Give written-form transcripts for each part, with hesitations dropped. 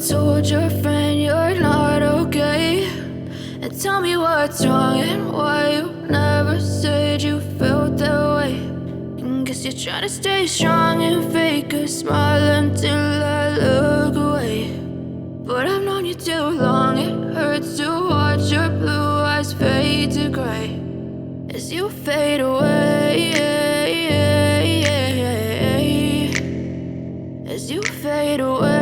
told your friend you're not okay, and tell me what's wrong and why you never said you felt that way. And guess you're trying to stay strong and fake a smile until I look away. But I've known you too long, it hurts to watch your blue eyes fade to gray as you fade away, as you fade away.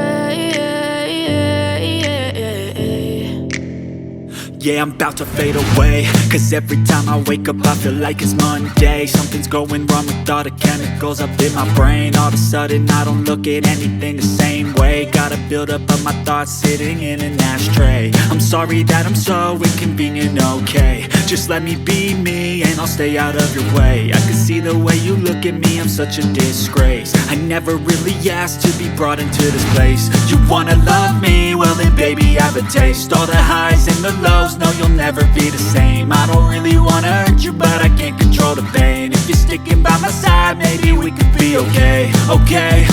Yeah, I'm about to fade away, cause every time I wake up I feel like it's Monday. Something's going wrong with all the chemicals up in my brain. All of a sudden I don't look at anything the same way. Gotta build up of my thoughts sitting in an ashtray. I'm sorry that I'm so inconvenient, okay. Just let me be me and I'll stay out of your way. I can see the way you look at me, I'm such a disgrace. I never really asked to be brought into this place. You wanna love me? Well then baby have a taste. All the highs and the lows, no you'll never be the same. I don't really wanna hurt you but I can't control the pain. If you're sticking by my side maybe we could be okay. Okay,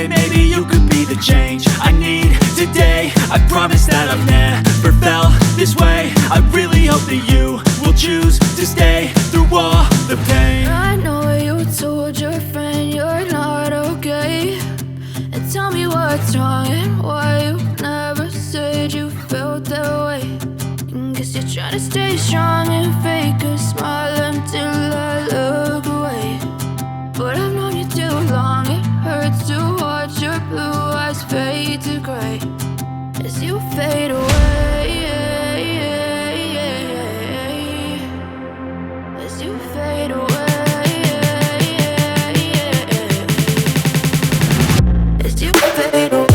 maybe you could be the change I need today. I promise that I've never felt this way. I really hope that you will choose to stay through all the pain. I know you told your friend you're not okay, and tell me what's wrong and why you never said you felt that way. And guess you're trying to stay strong and fake a smile until I look away. But I've known you too long, it hurts to watch your blue eyes fade to gray as you fade away, as you fade away, as you fade away.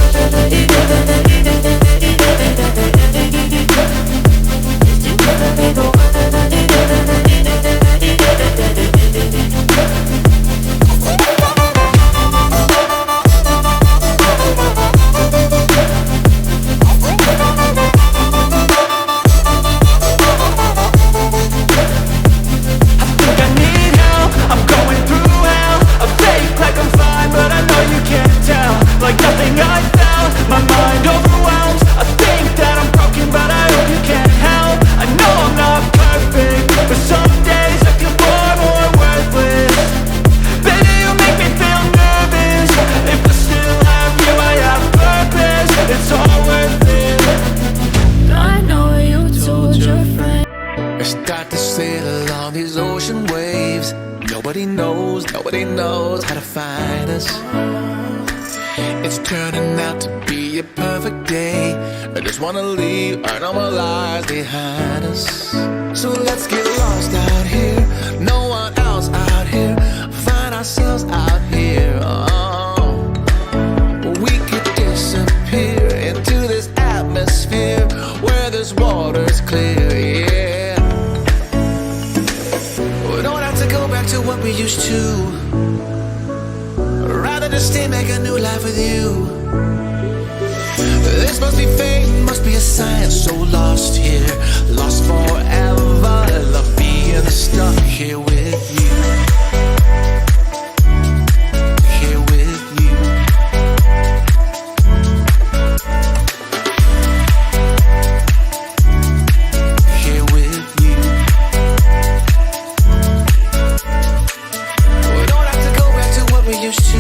Start to sail on these ocean waves. Nobody knows how to find us. It's turning out to be a perfect day. I just wanna leave our normal lives behind us. So let's get lost out here. No one else out here. Find ourselves out here. Oh, we could disappear into this atmosphere where this water's clear, yeah. To what we used to, rather just stay, make a new life with you. This must be fate, must be a sign. So lost here, lost forever. Love being stuck here with you. Here with you. Here with you. We used to,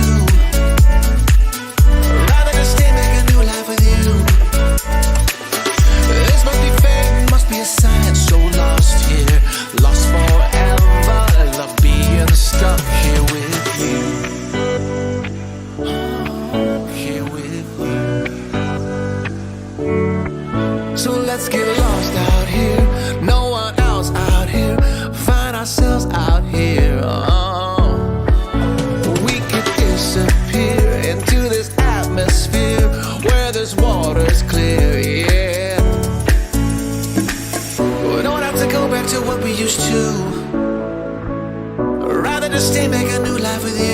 rather just stay, make a new life with you. This must be fate, must be a sign. So lost here, lost forever. Love being stuck here with you. Here with you. So let's get lost out here. No one else out here. Find ourselves out here. Disappear into this atmosphere where this water's clear, yeah. We don't have to go back to what we used to, rather just stay, make a new life with you.